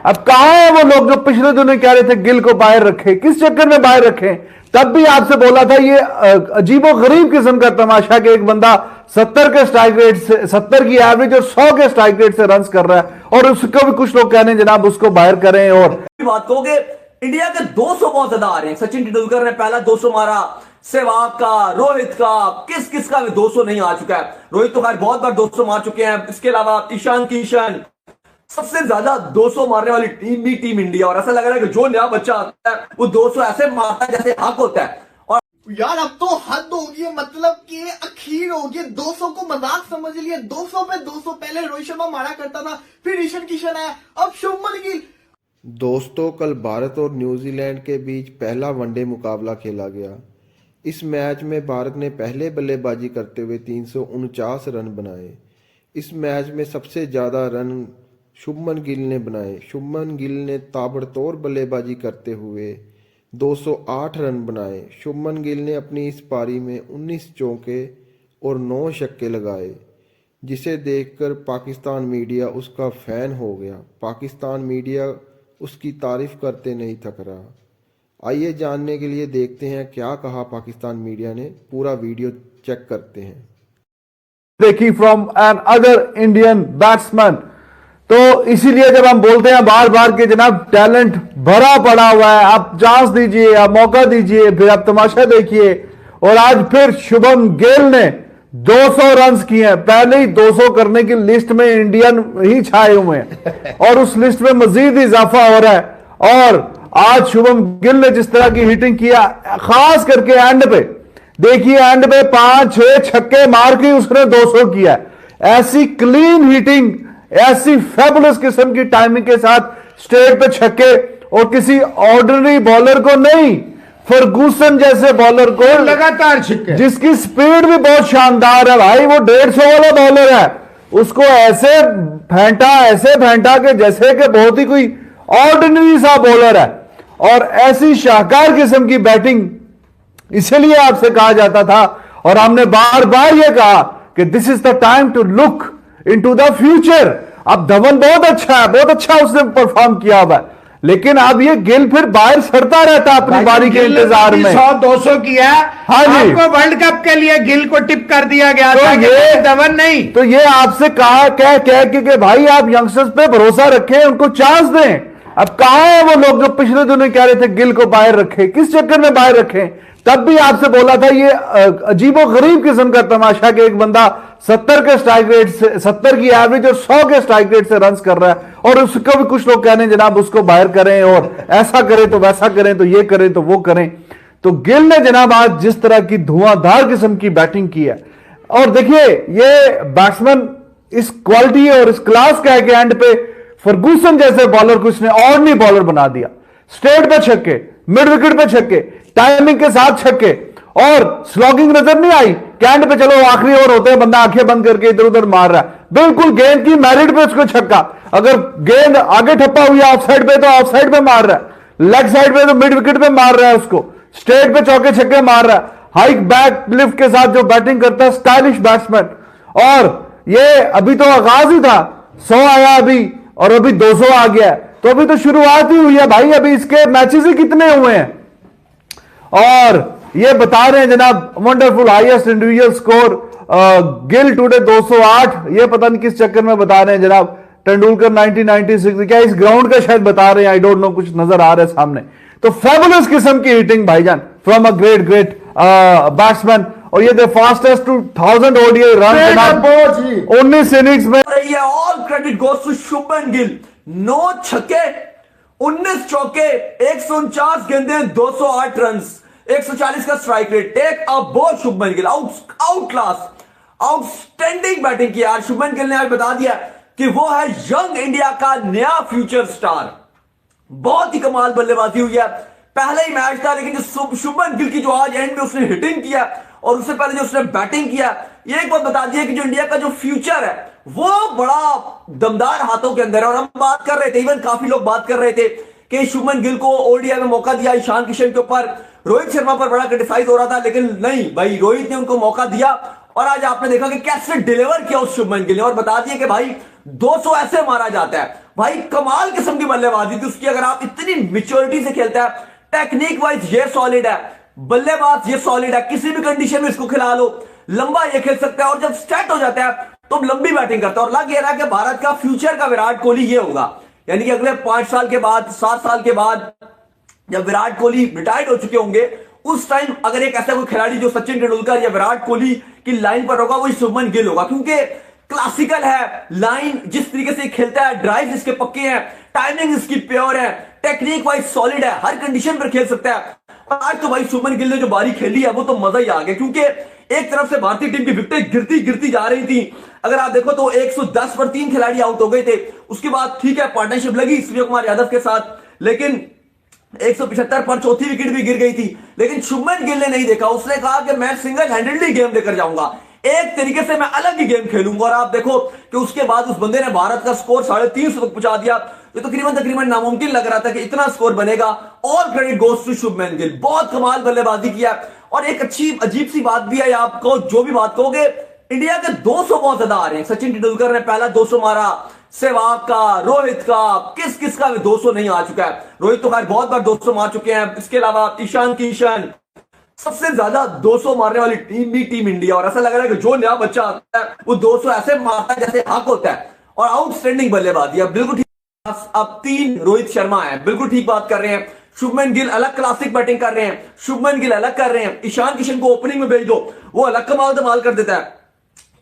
अब कहां है वो लोग जो पिछले दिनों कह रहे थे गिल को बाहर रखे, किस चक्कर में बाहर रखे? तब भी आपसे बोला था ये अजीबो गरीब किस्म का तमाशा कि एक बंदा 70 के स्ट्राइक रेट से, 70 की एवरेज और 100 के स्ट्राइक रेट से रन कर रहा है, और उसको भी कुछ लोग कह रहे हैं जनाब उसको बाहर करें। और बात कहोगे इंडिया के 200 बहुत ज्यादा आ रहे हैं। सचिन तेंदुलकर ने पहला 200 मारा, सहवाग का, रोहित का, किस किस का 200 नहीं आ चुका है। रोहित तो खैर बहुत बार 200 मार चुके हैं। इसके अलावा ईशान किशन, सबसे ज्यादा 200 मारने वाली टीम भी टीम इंडिया। और ऐसा लग रहा है कि जो नया बच्चा आता है वो 200 ऐसे मारता है जैसे हक होता है। और यार अब तो हद होगी, मतलब कि अखीर होगी। 200 को मजाक समझ लिया। 200 पे 200 पहले रोहित शर्मा मारा करता था, फिर ईशान किशन आया, अब शुभमन गिल। दोस्तों, कल भारत और न्यूजीलैंड के बीच पहला वनडे मुकाबला खेला गया। इस मैच में भारत ने पहले बल्लेबाजी करते हुए 349 रन बनाए। इस मैच में सबसे ज़्यादा रन शुभमन गिल ने बनाए। शुभमन गिल ने ताबड़तोड़ बल्लेबाजी करते हुए 208 रन बनाए। शुभमन गिल ने अपनी इस पारी में 19 चौके और 9 छक्के लगाए, जिसे देखकर पाकिस्तान मीडिया उसका फ़ैन हो गया। पाकिस्तान मीडिया उसकी तारीफ करते नहीं थक रहा। आइए जानने के लिए देखते हैं क्या कहा पाकिस्तान मीडिया ने। पूरा वीडियो चेक करते हैं। देखी from another Indian batsman, तो इसीलिए जब हम बोलते हैं बार बार कि जनाब टैलेंट भरा पड़ा हुआ है, आप चांस दीजिए, आप मौका दीजिए, फिर आप तमाशा देखिए। और आज फिर शुभम गिल ने 200 रन किए हैं। पहले ही 200 करने की लिस्ट में इंडियन ही छाए हुए हैं और उस लिस्ट में मजीद इजाफा हो रहा है। और आज शुभम गिल ने जिस तरह की हिटिंग किया, खास करके एंड पे देखिए, एंड पे 5-6 छक्के मार के उसने 200 किया। ऐसी क्लीन हिटिंग, ऐसी फेबुलस किस्म की टाइमिंग के साथ स्ट्रेट पे छक्के, और किसी ऑर्डिनरी बॉलर को नहीं, फर्गूसन जैसे बॉलर को लगातार छक्के, जिसकी स्पीड भी बहुत शानदार है भाई, वो 150 वाला बॉलर है, उसको ऐसे फेंटा के जैसे कि बहुत ही कोई ऑर्डिनरी सा बॉलर है। और ऐसी शाहकार किस्म की बैटिंग इसलिए आपसे कहा जाता था, और हमने बार बार यह कहा कि this is the time to look into the future. अब धवन बहुत अच्छा है, बहुत अच्छा उसने परफॉर्म किया हुआ है, लेकिन अब ये गिल फिर बाहर सड़ता रहता है अपनी बारी के इंतजार में। 100-200 किया। हाँ जी, आपको वर्ल्ड कप के लिए गिल को टिप कर दिया गया तो था, ये धवन नहीं। तो ये आपसे कहा कह के भाई आप यंगस्टर्स पे भरोसा रखें, उनको चांस दें। अब कहां है वो लोग जो पिछले दिनों कह रहे थे गिल को बाहर रखे, किस चक्कर में बाहर रखे? तब भी आपसे बोला था ये अजीबो गरीब किस्म का तमाशा कि एक बंदा 70 के स्ट्राइक रेट से, 70 की एवरेज और 100 के स्ट्राइक रेट से रन कर रहा है, और उसको भी कुछ लोग कह रहे हैं जनाब उसको बाहर करें, और ऐसा करें तो वैसा करें, तो ये करें तो वो करें। तो गिल ने जनाब आज जिस तरह की धुआंधार किस्म की बैटिंग की है, और देखिए ये बैट्समैन इस क्वालिटी और इस क्लास का है कि एंड पे फर्गूसन जैसे बॉलर को इसने ऑर्डिनरी बॉलर बना दिया। स्ट्रेट पे छक्के, मिड विकेट पे छक्के, टाइमिंग के साथ छक्के, और स्लॉगिंग नजर नहीं आई। कैंड पे चलो आखिरी ओवर होते हैं, बंदा आंखें बंद करके इधर उधर मार रहा है, बिल्कुल गेंद की मेरिट पे उसको छक्का। अगर गेंद आगे ठप्पा हुई है ऑफ साइड पे तो ऑफ साइड पे मार रहा है, लेग साइड पे तो मिड विकेट पे मार रहा है, उसको स्ट्रेट पे चौके छक्के मार रहा है। हाइक बैक लिफ्ट के साथ जो बैटिंग करता है, स्टाइलिश बैट्समैन। और ये अभी तो आगाज ही था, 100 आया अभी, और अभी 200 आ गया, तो अभी तो शुरुआत ही हुई है भाई, अभी इसके मैचेस ही कितने हुए हैं। और ये बता रहे हैं जनाब wonderful highest individual score Gill today 208, ये पता नहीं किस चक्कर में बता रहे हैं जनाब। तेंदुलकर 1996, क्या इस ग्राउंड का शायद बता रहे हैं, आई डोंट नो, कुछ नजर आ रहा है सामने। तो फेबुलस किस्म की हिटिंग भाईजान फ्रॉम अ ग्रेट बैट्समैन। और ये the fastest 1000 ODI run 19 innings में। All credit goes to Shubman Gill. 9 छक्के, 19 चौके, 149 गेंदें, 208 रन, 140 का स्ट्राइक रेट। टेक अ बोल Shubman Gill, out class, outstanding batting की यार। शुभमन गिल ने आज बता दिया कि वो है यंग इंडिया का नया फ्यूचर स्टार। बहुत ही कमाल बल्लेबाजी हुई है, पहले ही मैच था, लेकिन जो शुभमन गिल की जो आज एंड में उसने हिटिंग किया और उससे पहले जो उसने बैटिंग किया, ये एक बात बता दी है कि जो इंडिया का जो फ्यूचर है वो बड़ा दमदार हाथों के अंदर है। और हम बात कर रहे थे, इवन काफी लोग बात कर रहे थे कि शुभमन गिल को ओडीआई में मौका दिया, ईशान किशन के ऊपर, रोहित शर्मा पर बड़ा क्रिटिसाइज हो रहा था, लेकिन नहीं भाई, रोहित ने उनको मौका दिया और आज आपने देखा कि कैसे डिलीवर किया उस शुभमन गिल ने, और बता दिया कि भाई 200 ऐसे मारा जाता है। भाई कमाल किस्म की बल्लेबाजी थी उसकी। अगर आप इतनी मेच्योरिटी से खेलता है, टेक्निक वाइज ये सॉलिड है, बल्लेबाज ये सॉलिड है, किसी भी कंडीशन में इसको खिला लो, लंबा ये खेल सकता है, और जब स्टार्ट हो जाता है तो लंबी बैटिंग करता है। और लग ये रहा है कि भारत का फ्यूचर का विराट कोहली ये होगा, यानी कि अगले 5 साल के बाद, 7 साल के बाद जब विराट कोहली रिटायर्ड हो चुके होंगे, उस टाइम अगर एक ऐसा कोई खिलाड़ी जो सचिन तेंदुलकर या विराट कोहली की लाइन पर होगा, वो शुभमन गिल होगा। क्योंकि क्लासिकल है लाइन, जिस तरीके से खेलता है, ड्राइव इसके पक्के हैं, टाइमिंग इसकी प्योर है, टेक्निक वाइज सॉलिड है, हर कंडीशन पर खेल सकता है। और आज तो भाई शुभमन गिल ने जो बारी खेली है वो तो मजा ही आ गया। क्योंकि एक तरफ से भारतीय टीम की विकेटें गिरती गिरती जा रही थी। अगर आप देखो तो 110 पर 3 खिलाड़ी आउट हो गए थे। उसके बाद ठीक है पार्टनरशिप लगी सूर्य कुमार यादव के साथ, लेकिन 175 पर चौथी विकेट भी गिर गई थी। लेकिन शुभमन गिल ने नहीं देखा, उसने कहा कि मैं सिंगल हैंडेडली गेम लेकर जाऊंगा, एक तरीके से मैं अलग ही गेम खेलूंगा। और आप देखो कि उसके बाद उस बंदे ने भारत का स्कोर 350 तक पहुंचा दिया। ये तो तकरीबन नामुमकिन लग रहा था कि इतना स्कोर बनेगा। All credit goes to Shubman Gill, बहुत कमाल बल्लेबाजी किया। और एक अच्छी अजीब सी बात भी है, आपको जो भी बात कहोगे, इंडिया के 200 बहुत ज्यादा आ रहे हैं। सचिन तेंदुलकर ने पहला 200 मारा, सहवाग का, रोहित का, किस का भी 200 नहीं आ चुका है। रोहित तो खैर बहुत बार 200 मार चुके हैं। इसके अलावा ईशान किशन, सबसे ज्यादा 200 मारने वाली टीम भी टीम इंडिया। और ऐसा लग रहा है कि जो नया बच्चा आता है वो 200 ऐसे मारता है जैसे हक होता है। और आउटस्टैंडिंग बल्लेबाजी, अब बिल्कुल ठीक। अब 3 रोहित शर्मा है, बिल्कुल ठीक बात कर रहे हैं। शुभमन गिल अलग क्लासिक बैटिंग कर रहे हैं, शुभमन गिल अलग कर रहे हैं। ईशान किशन को ओपनिंग में भेज दो, वो अलग कमाल धमाल कर देता है।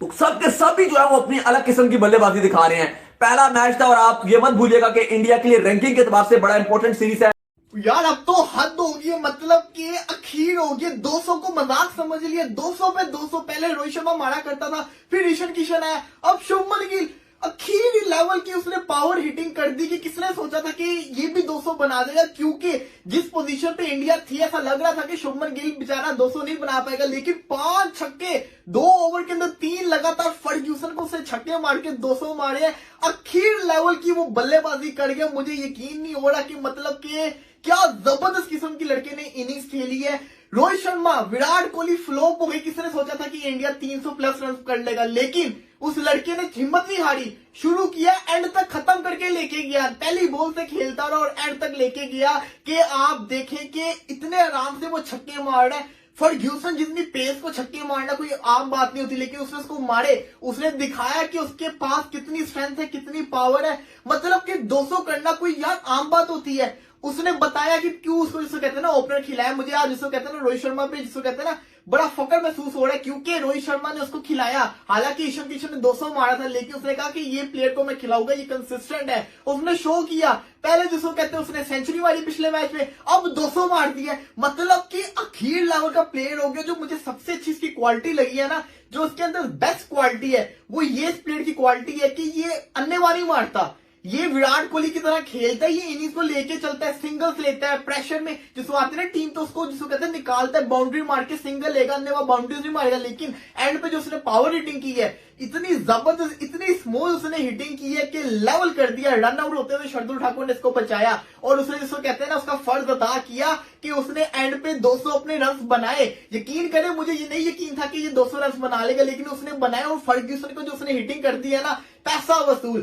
तो सबके सभी जो है वो अपनी अलग किस्म की बल्लेबाजी दिखा रहे हैं। पहला मैच था, और आप ये मत भूलिएगा कि इंडिया के लिए रैंकिंग के एतबार से बड़ा इंपॉर्टेंट सीरीज है। यार अब तो हद होगी, मतलब कि अखीर होगी। 200 को मजाक समझ लिया। 200 पे 200 पहले रोहित शर्मा मारा करता था, फिर ईशान किशन आया, अब शुभमन गिल। अखीर लेवल की उसने पावर हिटिंग कर दी कि किसने सोचा था कि ये भी 200 बना देगा। क्योंकि जिस पोजीशन पे इंडिया थी ऐसा लग रहा था कि शुभमन गिल बेचारा 200 नहीं बना पाएगा। लेकिन 5 छक्के 2 ओवर के अंदर 3 लगातार फर्ग्यूसन को उसने छक्के मार के 200 मारे हैं। अखीर लेवल की वो बल्लेबाजी कर गया। मुझे यकीन नहीं हो रहा कि मतलब कि क्या जबरदस्त किस्म की लड़के ने इनिंग्स खेली है। रोहित शर्मा, विराट कोहली फ्लॉप हो गई। किसने सोचा था कि इंडिया 300 प्लस रन कर लेगा, लेकिन उस लड़के ने हिम्मत नहीं हारी, शुरू किया, एंड तक खत्म करके लेके गया। पहली बॉल से खेलता रहा और एंड तक लेके गया कि आप देखें कि इतने आराम से वो छक्के मार रहे हैं। फर्ग्यूसन जितनी पेस को छक्के मारना कोई आम बात नहीं होती, लेकिन उसने उसको मारे। उसने दिखाया कि उसके पास कितनी स्ट्रेंथ है, कितनी पावर है। मतलब कि 200 करना कोई यार आम बात होती है। उसने बताया कि क्यों उसको, जिसको कहते हैं ना ओपनर खिलाया। मुझे आज जिसको कहते हैं ना रोहित शर्मा पे, जिसको कहते हैं ना बड़ा फकर महसूस हो रहा है, क्योंकि रोहित शर्मा ने उसको खिलाया। हालांकि ईशान किशन ने 200 मारा था, लेकिन उसने कहा कि ये प्लेयर को मैं खिलाऊंगा, ये कंसिस्टेंट है। उसने शो किया। पहले जिसको कहते हैं उसने सेंचुरी मारी पिछले मैच में, अब 200 मार दिया। मतलब कि अखीर लेवल का प्लेयर हो गया। जो मुझे सबसे अच्छी इसकी क्वालिटी लगी है ना, जो उसके अंदर बेस्ट क्वालिटी है, वो ये प्लेयर की क्वालिटी है कि ये अन्नेवाह नहीं मारता। ये विराट कोहली की तरह खेलता है, ये इनिंग्स को लेके चलता है, सिंगल्स लेता है प्रेशर में। जिसको आते हैं ना टीम, तो उसको जिसको कहते हैं निकालता है, बाउंड्री मार के सिंगल लेगा, अन्य वो बाउंड्रीज नहीं मारेगा। लेकिन एंड पे जो उसने पावर हिटिंग की है, इतनी जबरदस्त, इतनी स्मूथ उसने हिटिंग की है कि लेवल कर दिया। रन आउट होते हुए शार्दुल ठाकुर ने इसको बचाया, और उसने जिसको कहते हैं ना उसका फर्ज अदा किया कि उसने एंड पे 200 अपने रन बनाए। यकीन करें, मुझे ये नहीं यकीन था कि ये 200 रन बना लेगा, लेकिन उसने बनाया। और फर्ग्यूसन को जो उसने हिटिंग कर दी है ना, पैसा वसूल।